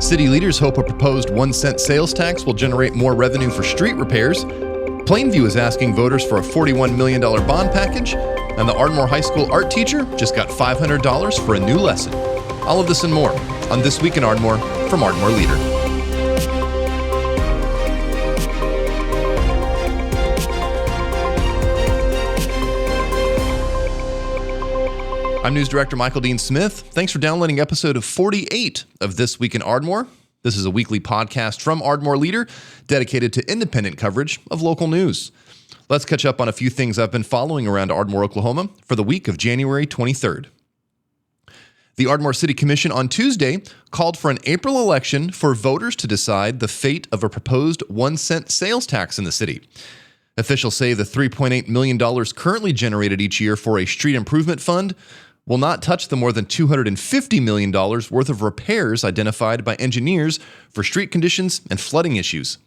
City leaders hope a proposed 1-cent sales tax will generate more revenue for street repairs. Plainview is asking voters for a $41 million bond package. And the Ardmore High School art teacher just got $500 for a new lesson. All of this and more on This Week in Ardmore from Ardmore Leader. I'm News Director Michael Dean Smith. Thanks for downloading episode of 48 of This Week in Ardmore. This is a weekly podcast from Ardmore Leader dedicated to independent coverage of local news. Let's catch up on a few things I've been following around Ardmore, Oklahoma for the week of January 23rd. The Ardmore City Commission on Tuesday called for an April election for voters to decide the fate of a proposed 1-cent sales tax in the city. Officials say the $3.8 million currently generated each year for a street improvement fund will not touch the more than $250 million worth of repairs identified by engineers for street conditions and flooding issues.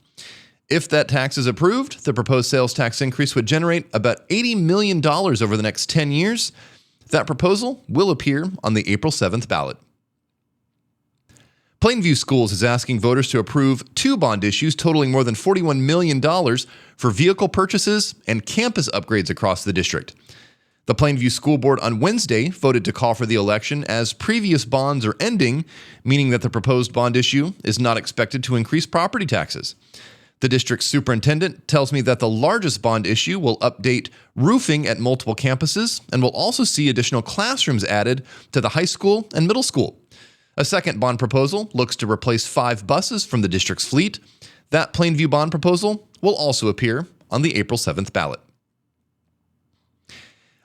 If that tax is approved, the proposed sales tax increase would generate about $80 million over the next 10 years. That proposal will appear on the April 7th ballot. Plainview Schools is asking voters to approve 2 bond issues totaling more than $41 million for vehicle purchases and campus upgrades across the district. The Plainview School Board on Wednesday voted to call for the election as previous bonds are ending, meaning that the proposed bond issue is not expected to increase property taxes. The district's superintendent tells me that the largest bond issue will update roofing at multiple campuses and will also see additional classrooms added to the high school and middle school. A second bond proposal looks to replace 5 buses from the district's fleet. That Plainview bond proposal will also appear on the April 7th ballot.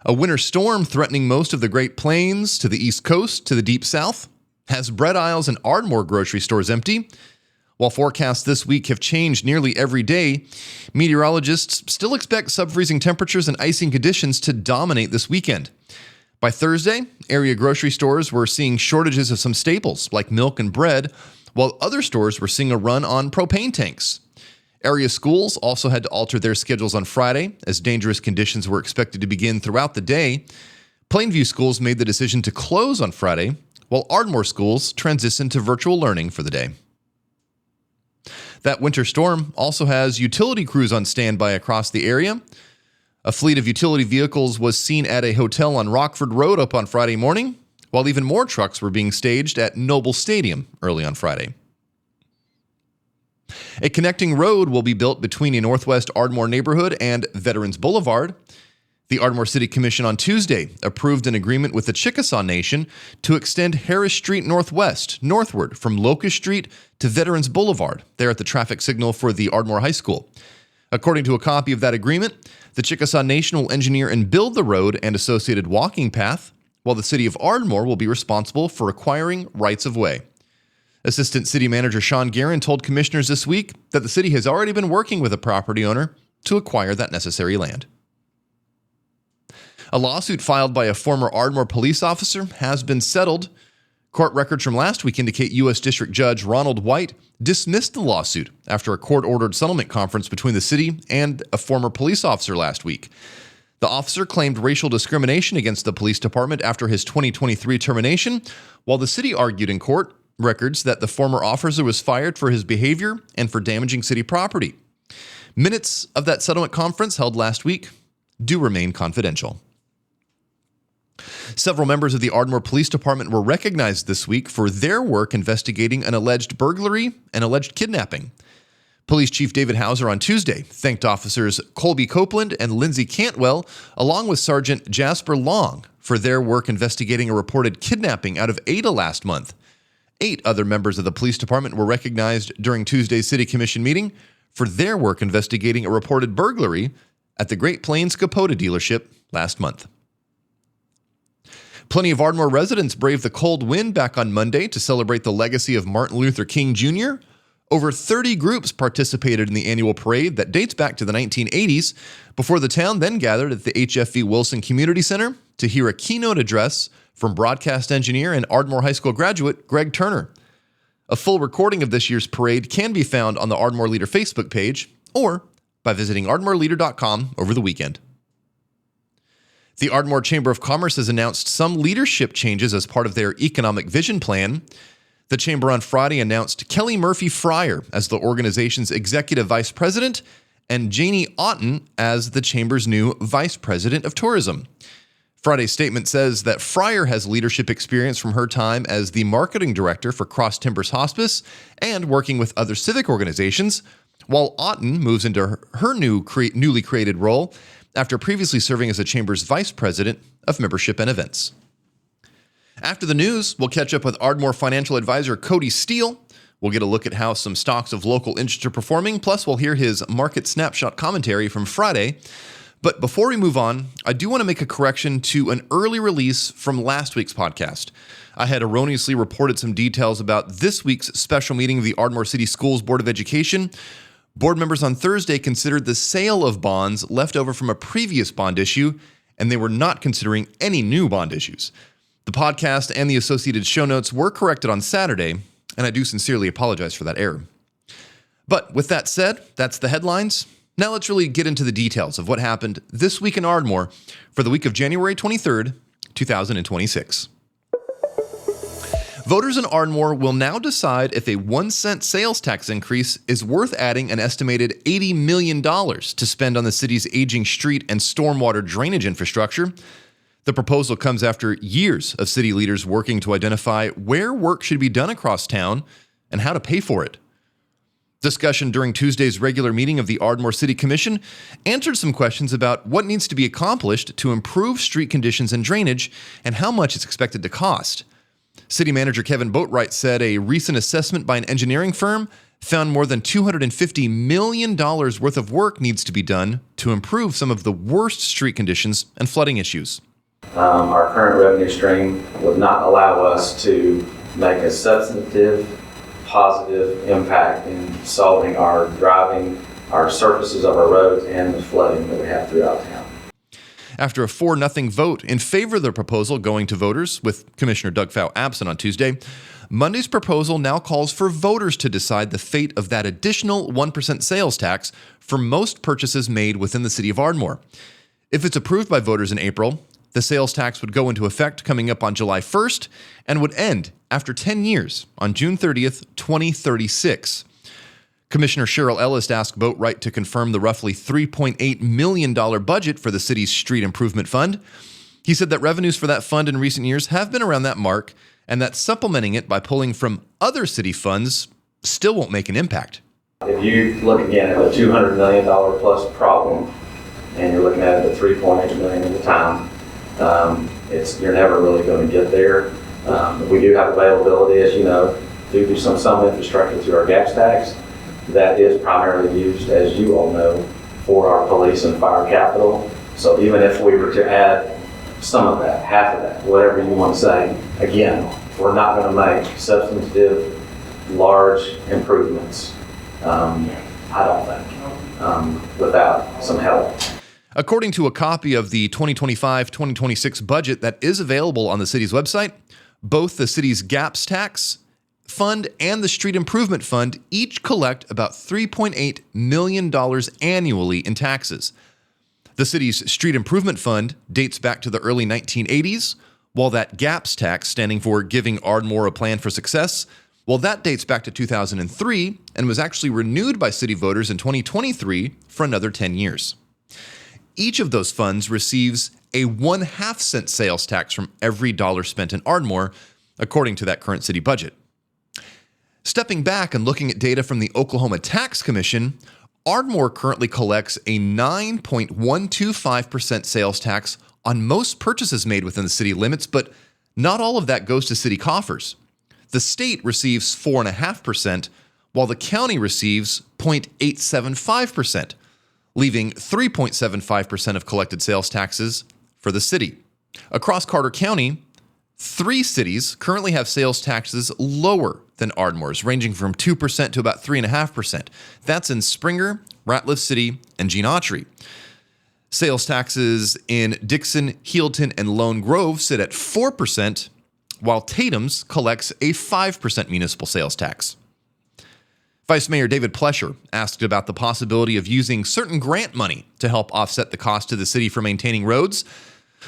A winter storm threatening most of the Great Plains to the East Coast to the Deep South has bread aisles and Ardmore grocery stores empty. While forecasts this week have changed nearly every day, meteorologists still expect sub-freezing temperatures and icing conditions to dominate this weekend. By Thursday, area grocery stores were seeing shortages of some staples like milk and bread, while other stores were seeing a run on propane tanks. Area schools also had to alter their schedules on Friday as dangerous conditions were expected to begin throughout the day. Plainview schools made the decision to close on Friday, while Ardmore schools transitioned to virtual learning for the day. That winter storm also has utility crews on standby across the area. A fleet of utility vehicles was seen at a hotel on Rockford Road up on Friday morning, while even more trucks were being staged at Noble Stadium early on Friday. A connecting road will be built between a Northwest Ardmore neighborhood and Veterans Boulevard. The Ardmore City Commission on Tuesday approved an agreement with the Chickasaw Nation to extend Harris Street Northwest northward from Locust Street to Veterans Boulevard, there at the traffic signal for the Ardmore High School. According to a copy of that agreement, the Chickasaw Nation will engineer and build the road and associated walking path, while the city of Ardmore will be responsible for acquiring rights of way. Assistant City Manager Sean Guerin told commissioners this week that the city has already been working with a property owner to acquire that necessary land. A lawsuit filed by a former Ardmore police officer has been settled. Court records from last week indicate U.S. District Judge Ronald White dismissed the lawsuit after a court-ordered settlement conference between the city and a former police officer last week. The officer claimed racial discrimination against the police department after his 2023 termination, while the city argued in court records that the former officer was fired for his behavior and for damaging city property. Minutes of that settlement conference held last week do remain confidential. Several members of the Ardmore Police Department were recognized this week for their work investigating an alleged burglary and alleged kidnapping. Police Chief David Hauser on Tuesday thanked officers Colby Copeland and Lindsay Cantwell, along with Sergeant Jasper Long, for their work investigating a reported kidnapping out of Ada last month. 8 other members of the police department were recognized during Tuesday's City Commission meeting for their work investigating a reported burglary at the Great Plains Capota dealership last month. Plenty of Ardmore residents braved the cold wind back on Monday to celebrate the legacy of Martin Luther King Jr. Over 30 groups participated in the annual parade that dates back to the 1980s, before the town then gathered at the HFV Wilson Community Center to hear a keynote address from broadcast engineer and Ardmore High School graduate Greg Turner. A full recording of this year's parade can be found on the Ardmore Leader Facebook page or by visiting ardmoreleader.com over the weekend. The Ardmore Chamber of Commerce has announced some leadership changes as part of their economic vision plan. The chamber on Friday announced Kelly Murphy Fryer as the organization's executive vice president and Janie Otten as the chamber's new vice president of tourism. Friday's statement says that Fryer has leadership experience from her time as the marketing director for Cross Timbers Hospice and working with other civic organizations, while Otten moves into her newly created role after previously serving as the chamber's vice president of membership and events. After the news, we'll catch up with Ardmore financial advisor Cody Steele. We'll get a look at how some stocks of local interest are performing, plus we'll hear his market snapshot commentary from Friday. But before we move on, I do want to make a correction to an early release from last week's podcast. I had erroneously reported some details about this week's special meeting of the Ardmore City Schools Board of Education. Board members on Thursday considered the sale of bonds left over from a previous bond issue, and they were not considering any new bond issues. The podcast and the associated show notes were corrected on Saturday, and I do sincerely apologize for that error. But with that said, that's the headlines. Now let's really get into the details of what happened this week in Ardmore for the week of January 23rd, 2026. Voters in Ardmore will now decide if a 1-cent sales tax increase is worth adding an estimated $80 million to spend on the city's aging street and stormwater drainage infrastructure. The proposal comes after years of city leaders working to identify where work should be done across town and how to pay for it. Discussion during Tuesday's regular meeting of the Ardmore City Commission answered some questions about what needs to be accomplished to improve street conditions and drainage and how much it's expected to cost. City Manager Kevin Boatwright said a recent assessment by an engineering firm found more than $250 million worth of work needs to be done to improve some of the worst street conditions and flooding issues. Our current revenue stream would not allow us to make a substantive, positive impact in solving our driving, our surfaces of our roads, and the flooding that we have throughout town. After a 4-0 vote in favor of the proposal going to voters, with Commissioner Doug Fow absent on Tuesday, Monday's proposal now calls for voters to decide the fate of that additional 1% sales tax for most purchases made within the city of Ardmore. If it's approved by voters in April, the sales tax would go into effect coming up on July 1st and would end after 10 years on June 30th, 2036. Commissioner Cheryl Ellis asked Boatwright to confirm the roughly $3.8 million budget for the city's street improvement fund. He said that revenues for that fund in recent years have been around that mark and that supplementing it by pulling from other city funds still won't make an impact. If you look again at a $200 million plus problem and you're looking at it at $3.8 million at the time, you're never really going to get there. We do have availability, as you know, due to some infrastructure through our gas tax. That is primarily used, as you all know, for our police and fire capital. So even if we were to add some of that, half of that, whatever you want to say, again, we're not going to make substantive, large improvements, I don't think, without some help. According to a copy of the 2025-2026 budget that is available on the city's website, both the city's GAPS tax fund and the street improvement fund each collect about $3.8 million annually in taxes. The city's street improvement fund dates back to the early 1980s, while that GAPS tax, standing for Giving Ardmore a Plan for Success, well, that dates back to 2003 and was actually renewed by city voters in 2023 for another 10 years. Each of those funds receives a 1/2 cent sales tax from every dollar spent in Ardmore, according to that current city budget. Stepping back and looking at data from the Oklahoma Tax Commission, Ardmore currently collects a 9.125% sales tax on most purchases made within the city limits, but not all of that goes to city coffers. The state receives 4.5%, while the county receives 0.875%. Leaving 3.75% of collected sales taxes for the city. Across Carter County, 3 cities currently have sales taxes lower than Ardmore's, ranging from 2% to about 3.5%. That's in Springer, Ratliff City, and Gene Autry. Sales taxes in Dixon, Healdton, and Lone Grove sit at 4%, while Tatum's collects a 5% municipal sales tax. Vice Mayor David Plesher asked about the possibility of using certain grant money to help offset the cost to the city for maintaining roads.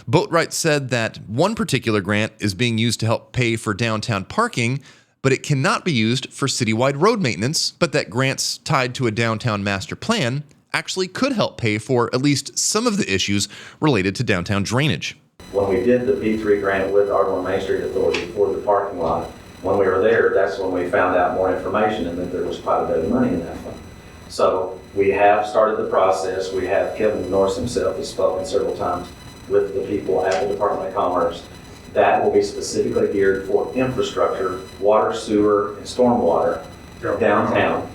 Boatwright said that one particular grant is being used to help pay for downtown parking, but it cannot be used for citywide road maintenance, but that grants tied to a downtown master plan actually could help pay for at least some of the issues related to downtown drainage. When we did the P3 grant with Ardmore Main Street Authority for the parking lot, when we were there, that's when we found out more information and that there was quite a bit of money in that fund. So we have started the process. We have Kevin Norris himself has spoken several times with the people at the Department of Commerce. That will be specifically geared for infrastructure, water, sewer, and stormwater downtown.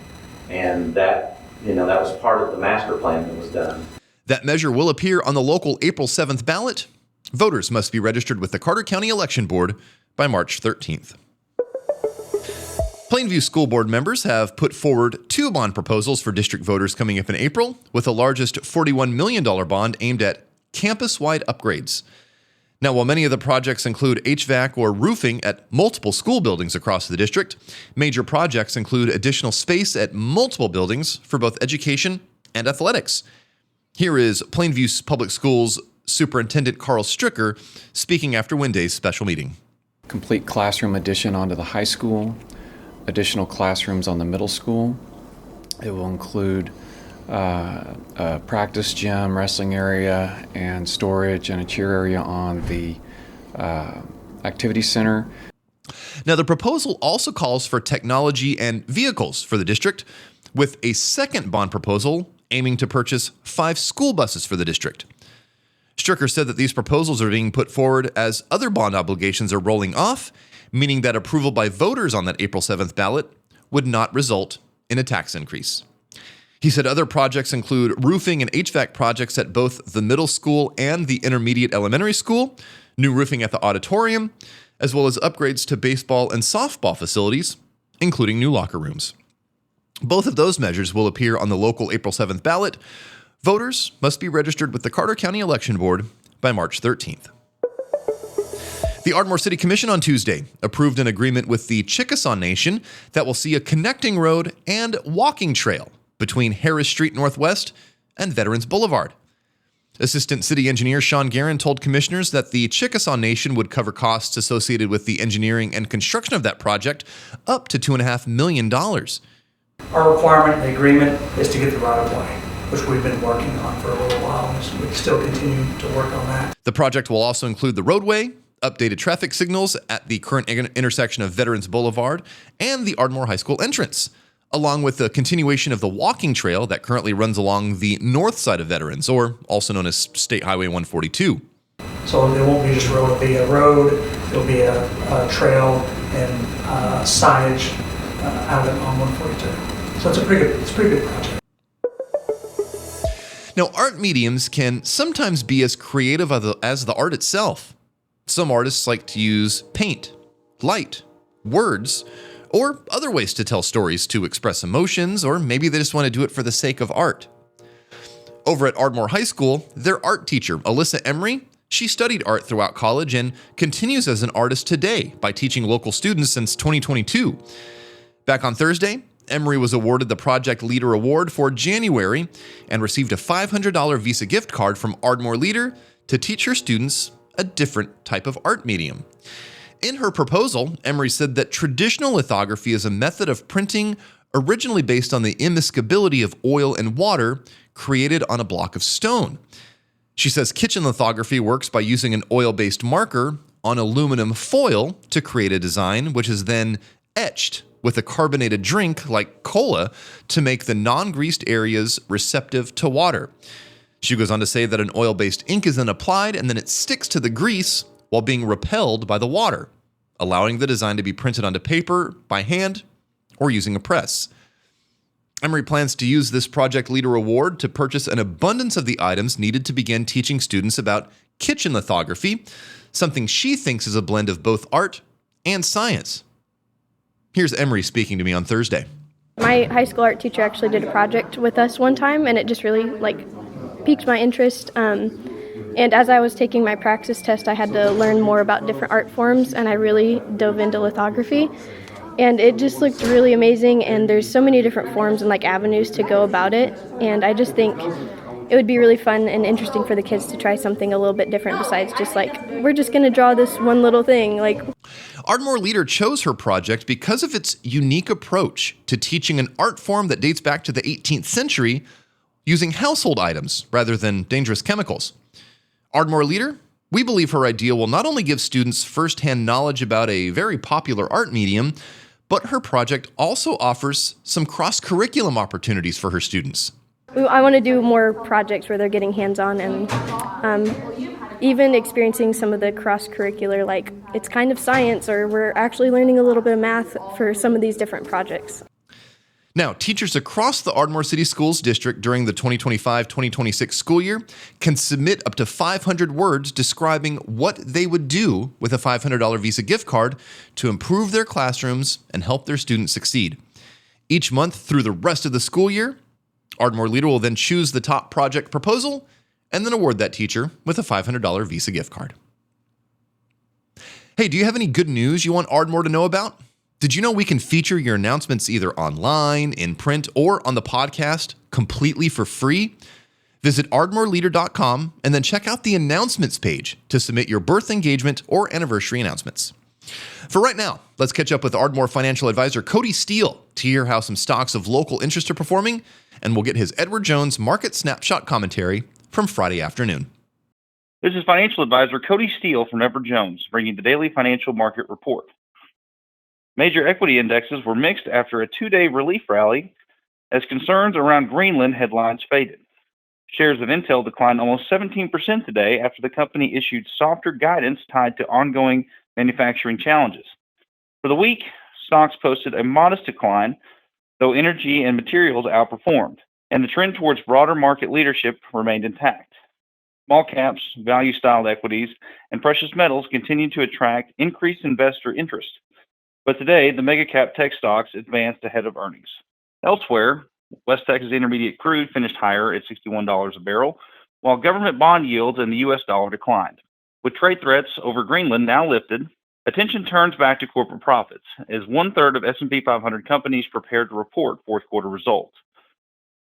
And that was part of the master plan that was done. That measure will appear on the local April 7th ballot. Voters must be registered with the Carter County Election Board by March 13th. Plainview School Board members have put forward 2 bond proposals for district voters coming up in April, with the largest $41 million bond aimed at campus-wide upgrades. Now, while many of the projects include HVAC or roofing at multiple school buildings across the district, major projects include additional space at multiple buildings for both education and athletics. Here is Plainview Public Schools Superintendent Carl Stricker speaking after Wednesday's special meeting. Complete classroom addition onto the high school, additional classrooms on the middle school. It will include a practice gym, wrestling area, and storage and a cheer area on the activity center. Now, the proposal also calls for technology and vehicles for the district, with a second bond proposal aiming to purchase 5 school buses for the district. Stricker said that these proposals are being put forward as other bond obligations are rolling off, meaning that approval by voters on that April 7th ballot would not result in a tax increase. He said other projects include roofing and HVAC projects at both the middle school and the intermediate elementary school, new roofing at the auditorium, as well as upgrades to baseball and softball facilities, including new locker rooms. Both of those measures will appear on the local April 7th ballot. Voters must be registered with the Carter County Election Board by March 13th. The Ardmore City Commission on Tuesday approved an agreement with the Chickasaw Nation that will see a connecting road and walking trail between Harris Street Northwest and Veterans Boulevard. Assistant City Engineer Sean Guerin told commissioners that the Chickasaw Nation would cover costs associated with the engineering and construction of that project up to $2.5 million. Our requirement in the agreement is to get the right-of-way, which we've been working on for a little while, and we still continue to work on that. The project will also include the roadway, updated traffic signals at the current intersection of Veterans Boulevard, and the Ardmore High School entrance, along with the continuation of the walking trail that currently runs along the north side of Veterans, or also known as State Highway 142. So it won't be just a road, it'll be a road, it'll be a trail, and signage out on 142. So it's a pretty good project. Now, art mediums can sometimes be as creative as the art itself. Some artists like to use paint, light, words, or other ways to tell stories to express emotions, or maybe they just want to do it for the sake of art. Over at Ardmore High School, their art teacher, Alyssa Emery, she studied art throughout college and continues as an artist today by teaching local students since 2022. Back on Thursday, Emery was awarded the Project Leader Award for January and received a $500 Visa gift card from Ardmore Leader to teach her students a different type of art medium. In her proposal, Emery said that traditional lithography is a method of printing originally based on the immiscibility of oil and water created on a block of stone. She says kitchen lithography works by using an oil-based marker on aluminum foil to create a design, which is then etched with a carbonated drink like cola to make the non-greased areas receptive to water. She goes on to say that an oil-based ink is then applied and then it sticks to the grease while being repelled by the water, allowing the design to be printed onto paper by hand or using a press. Emery plans to use this Project Leader Award to purchase an abundance of the items needed to begin teaching students about kitchen lithography, something she thinks is a blend of both art and science. Here's Emery speaking to me on Thursday. My high school art teacher actually did a project with us one time, and it just really piqued my interest. And as I was taking my praxis test, I had to learn more about different art forms, and I really dove into lithography. And it just looked really amazing, and there's so many different forms and avenues to go about it. And I just think it would be really fun and interesting for the kids to try something a little bit different besides just like, we're just going to draw this one little thing. Like, Ardmore Leader chose her project because of its unique approach to teaching an art form that dates back to the 18th century using household items rather than dangerous chemicals. Ardmore Leader, we believe her idea will not only give students firsthand knowledge about a very popular art medium, but her project also offers some cross-curriculum opportunities for her students. I want to do more projects where they're getting hands-on and even experiencing some of the cross-curricular, like it's kind of science, or we're actually learning a little bit of math for some of these different projects. Now, teachers across the Ardmore City Schools District during the 2025-2026 school year can submit up to 500 words describing what they would do with a $500 Visa gift card to improve their classrooms and help their students succeed. Each month through the rest of the school year, Ardmore Leader will then choose the top project proposal and then award that teacher with a $500 Visa gift card. Hey, do you have any good news you want Ardmore to know about? Did you know we can feature your announcements either online, in print, or on the podcast completely for free? Visit ardmoreleader.com and then check out the announcements page to submit your birth, engagement, or anniversary announcements. For right now, let's catch up with Ardmore financial advisor Cody Steele to hear how some stocks of local interest are performing, and we'll get his Edward Jones market snapshot commentary from Friday afternoon. This is financial advisor Cody Steele from Edward Jones, bringing the daily financial market report. Major equity indexes were mixed after a two-day relief rally as concerns around Greenland headlines faded. Shares of Intel declined almost 17% today after the company issued softer guidance tied to ongoing manufacturing challenges. For the week, stocks posted a modest decline, though energy and materials outperformed, and the trend towards broader market leadership remained intact. Small caps, value-styled equities, and precious metals continue to attract increased investor interest. But today, the mega-cap tech stocks advanced ahead of earnings. Elsewhere, West Texas Intermediate crude finished higher at $61 a barrel, while government bond yields and the U.S. dollar declined. With trade threats over Greenland now lifted, attention turns back to corporate profits, as one-third of S&P 500 companies prepare to report fourth-quarter results.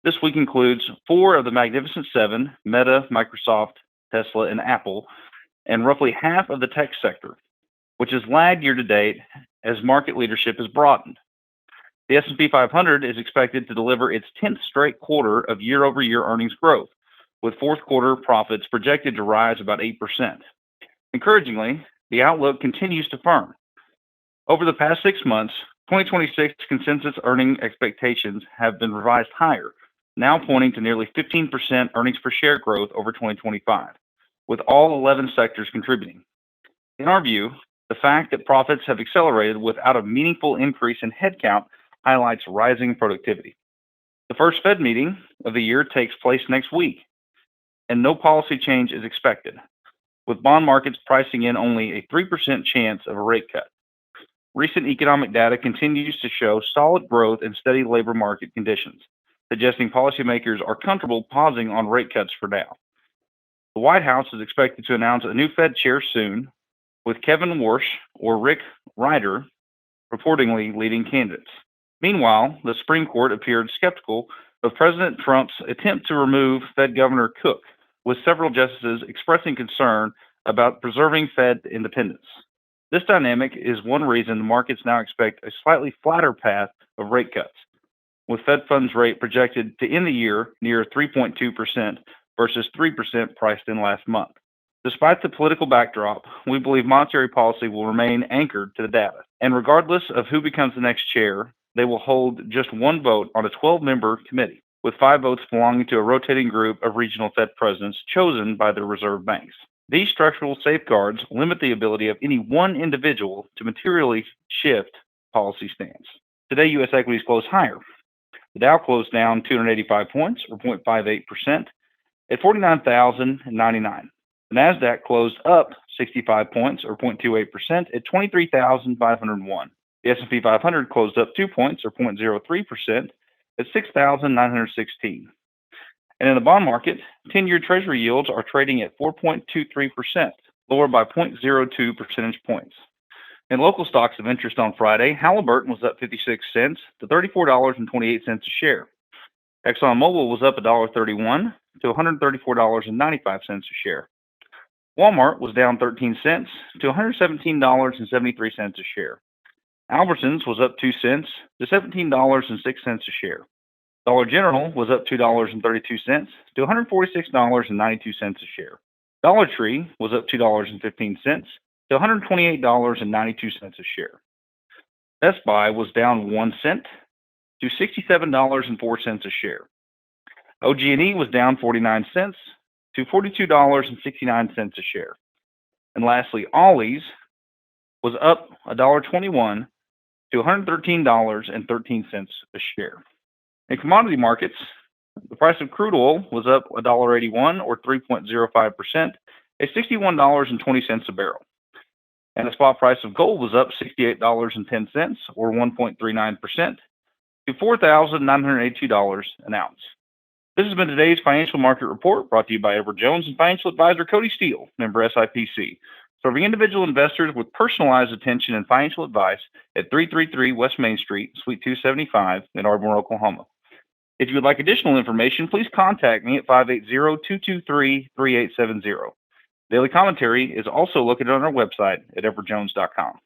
This week includes four of the Magnificent Seven, Meta, Microsoft, Tesla, and Apple, and roughly half of the tech sector, which has lagged year-to-date as market leadership has broadened. The S&P 500 is expected to deliver its 10th straight quarter of year-over-year earnings growth, with fourth-quarter profits projected to rise about 8%. Encouragingly, the outlook continues to firm. Over the past 6 months, 2026 consensus earning expectations have been revised higher, now pointing to nearly 15% earnings per share growth over 2025, with all 11 sectors contributing. In our view, the fact that profits have accelerated without a meaningful increase in headcount highlights rising productivity. The first Fed meeting of the year takes place next week, and no policy change is expected, with bond markets pricing in only a 3% chance of a rate cut. Recent economic data continues to show solid growth and steady labor market conditions, suggesting policymakers are comfortable pausing on rate cuts for now. The White House is expected to announce a new Fed chair soon, with Kevin Warsh or Rick Ryder reportedly leading candidates. Meanwhile, the Supreme Court appeared skeptical of President Trump's attempt to remove Fed Governor Cook, with several justices expressing concern about preserving Fed independence. This dynamic is one reason the markets now expect a slightly flatter path of rate cuts, with Fed funds rate projected to end the year near 3.2% versus 3% priced in last month. Despite the political backdrop, we believe monetary policy will remain anchored to the data, and regardless of who becomes the next chair, they will hold just one vote on a 12-member committee, with 5 votes belonging to a rotating group of regional Fed presidents chosen by the reserve banks. These structural safeguards limit the ability of any one individual to materially shift policy stance. Today, U.S. equities closed higher. The Dow closed down 285 points, or 0.58%, at 49,099. The NASDAQ closed up 65 points, or 0.28%, at 23,501. The S&P 500 closed up 2 points, or 0.03%, at 6,916. And in the bond market, 10-year Treasury yields are trading at 4.23%, lower by 0.02 percentage points. In local stocks of interest on Friday, Halliburton was up 56 cents to $34.28 a share. ExxonMobil was up $1.31 to $134.95 a share. Walmart was down 13 cents to $117.73 a share. Albertsons was up 2 cents to $17.06 a share. Dollar General was up $2.32 to $146.92 a share. Dollar Tree was up $2.15 to $128.92 a share. Best Buy was down 1 cent to $67.04 a share. OG&E was down 49 cents to $42.69 a share. And lastly, Ollie's was up $1.21 to $113.13 a share. In commodity markets, the price of crude oil was up $1.81 or 3.05%, at $61.20 a barrel. And the spot price of gold was up $68.10 or 1.39% to $4,982 an ounce. This has been today's financial market report brought to you by Edward Jones and financial advisor Cody Steele, member SIPC, serving individual investors with personalized attention and financial advice at 333 West Main Street, Suite 275 in Ardmore, Oklahoma. If you would like additional information, please contact me at 580-223-3870. Daily commentary is also located on our website at edwardjones.com.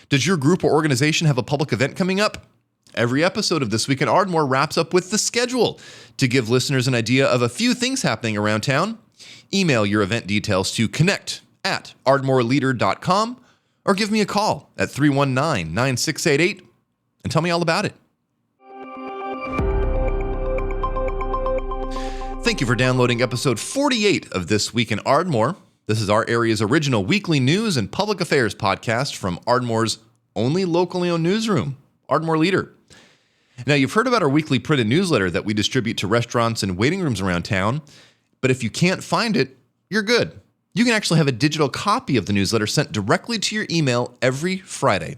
Does your group or organization have a public event coming up? Every episode of This Week in Ardmore wraps up with the schedule to give listeners an idea of a few things happening around town. Email your event details to connect@ardmoreleader.com or give me a call at 319-9688 and tell me all about it. Thank you for downloading episode 48 of This Week in Ardmore. This is our area's original weekly news and public affairs podcast from Ardmore's only locally owned newsroom, Ardmore Leader. Now, you've heard about our weekly printed newsletter that we distribute to restaurants and waiting rooms around town, but if you can't find it, you're good. You can actually have a digital copy of the newsletter sent directly to your email every Friday.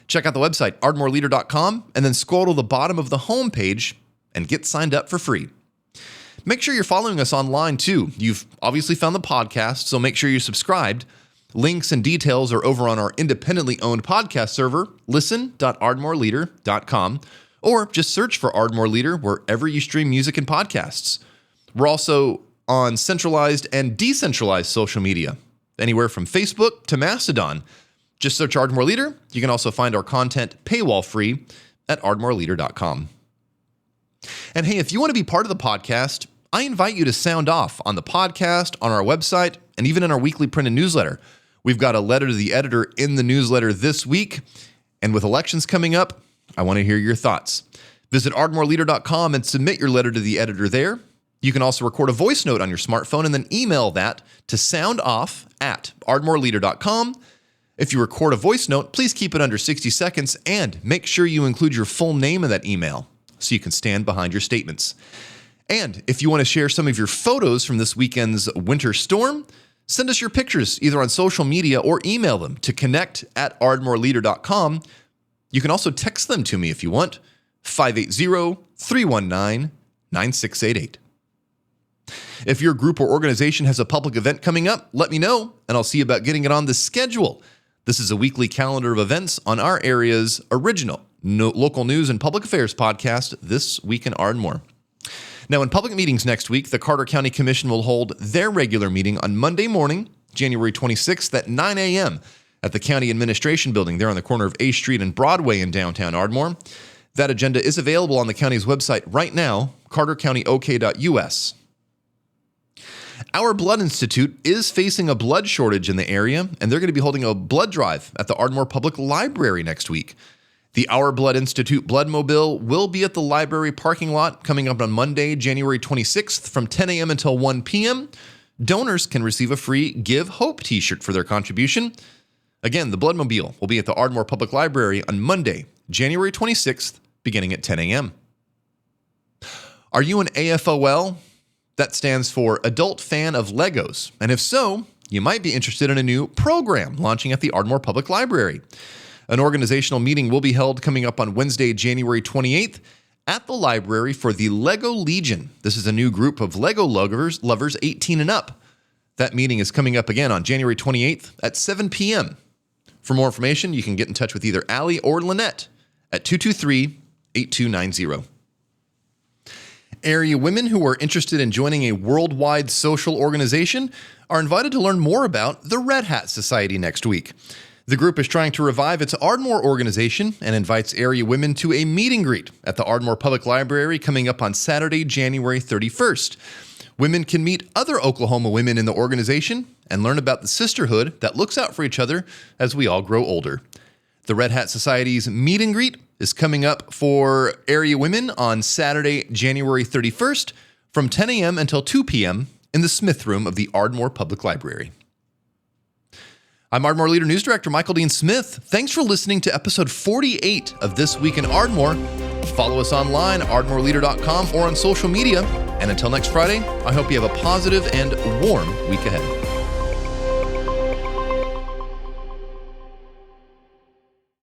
Check out the website, ardmoreleader.com, and then scroll to the bottom of the homepage and get signed up for free. Make sure you're following us online too. You've obviously found the podcast, so make sure you're subscribed. Links and details are over on our independently owned podcast server, listen.ardmoreleader.com, or just search for Ardmore Leader wherever you stream music and podcasts. We're also on centralized and decentralized social media, anywhere from Facebook to Mastodon. Just search Ardmore Leader. You can also find our content paywall free at ardmoreleader.com. And hey, if you want to be part of the podcast, I invite you to sound off on the podcast, on our website, and even in our weekly printed newsletter. We've got a letter to the editor in the newsletter this week, and with elections coming up, I want to hear your thoughts. Visit ardmoreleader.com and submit your letter to the editor there. You can also record a voice note on your smartphone and then email that to soundoff@ardmoreleader.com. If you record a voice note, please keep it under 60 seconds and make sure you include your full name in that email so you can stand behind your statements. And if you want to share some of your photos from this weekend's winter storm, send us your pictures either on social media or email them to connect@ardmoreleader.com. You can also text them to me if you want, 580-319-9688. If your group or organization has a public event coming up, let me know, and I'll see about getting it on the schedule. This is a weekly calendar of events on our area's original local news and public affairs podcast, This Week in Ardmore. Now, in public meetings next week, the Carter County Commission will hold their regular meeting on Monday morning, January 26th at 9 a.m. at the County Administration Building there on the corner of A Street and Broadway in downtown Ardmore. That agenda is available on the county's website right now, cartercountyok.us. Our Blood Institute is facing a blood shortage in the area, and they're going to be holding a blood drive at the Ardmore Public Library next week. The Our Blood Institute Bloodmobile will be at the library parking lot coming up on Monday, January 26th from 10 a.m. until 1 p.m. Donors can receive a free Give Hope t-shirt for their contribution. Again, the Bloodmobile will be at the Ardmore Public Library on Monday, January 26th, beginning at 10 a.m. Are you an AFOL? That stands for Adult Fan of Legos. And if so, you might be interested in a new program launching at the Ardmore Public Library. An organizational meeting will be held coming up on Wednesday, January 28th at the library for the Lego Legion. This is a new group of Lego lovers 18 and up. That meeting is coming up again on January 28th at 7 p.m. For more information, you can get in touch with either Allie or Lynette at 223-8290. Area women who are interested in joining a worldwide social organization are invited to learn more about the Red Hat Society next week. The group is trying to revive its Ardmore organization and invites area women to a meet and greet at the Ardmore Public Library coming up on Saturday, January 31st. Women can meet other Oklahoma women in the organization and learn about the sisterhood that looks out for each other as we all grow older. The Red Hat Society's meet and greet is coming up for area women on Saturday, January 31st from 10 a.m. until 2 p.m. in the Smith Room of the Ardmore Public Library. I'm Ardmore Leader News Director Michael Dean Smith. Thanks for listening to episode 48 of This Week in Ardmore. Follow us online, ardmoreleader.com, or on social media. And until next Friday, I hope you have a positive and warm week ahead.